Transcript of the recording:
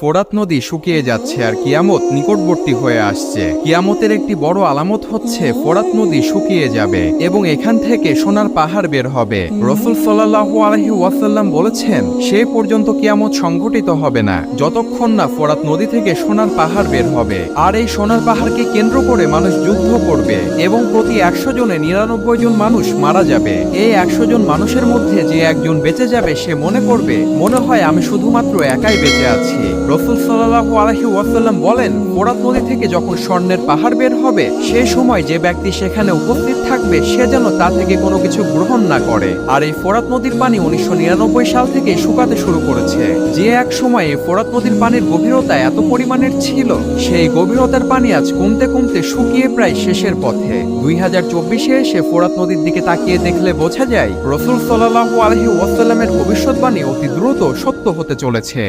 ফোরাত নদী শুকিয়ে যাচ্ছে আর কিয়ামত নিকটবর্তী হয়ে আসছে। কিয়ামতের একটি বড় আলামত হচ্ছে ফোরাত নদী শুকিয়ে যাবে এবং এখান থেকে সোনার পাহাড় বের হবে। রাসূল সাল্লাল্লাহু আলাইহি ওয়াসাল্লাম বলেছেন, সেই পর্যন্ত কিয়ামত সংঘটিত হবে না যতক্ষণ না ফোরাত নদী থেকে সোনার পাহাড় বের হবে। আর এই সোনার পাহাড়কে কেন্দ্র করে মানুষ যুদ্ধ করবে এবং প্রতি 100 জনে 99 জন মানুষ মারা যাবে। এই 100 জন মানুষের মধ্যে যে একজন বেঁচে যাবে সে মনে করবে, মনে হয় আমি শুধুমাত্র একাই বেঁচে আছি। রাসূল সাল্লাল্লাহু আলাইহি ওয়াসাল্লাম বলেন, ফোরাত নদী থেকে যখন স্বর্ণের পাহাড় বের হবে সেই সময় যে ব্যক্তি সেখানে উপস্থিত থাকবে সে যেন তা থেকে কোনো কিছু গ্রহণ না করে। আর এই ফোরাত নদীর পানি 1999 সাল থেকে শুকাতে শুরু করেছে। যে এক সময়ে ফোরাত নদীর পানির গভীরতা এত পরিমাণের ছিল, সেই গভীরতার পানি আজ কমতে কমতে শুকিয়ে প্রায় শেষের পথে। 2024-এ এসে ফোরাত নদীর দিকে তাকিয়ে দেখলে বোঝা যায় রাসূল সাল্লাল্লাহু আলাইহি ওয়াসাল্লামের ভবিষ্যৎবাণী অতি দ্রুত সত্য হতে চলেছে।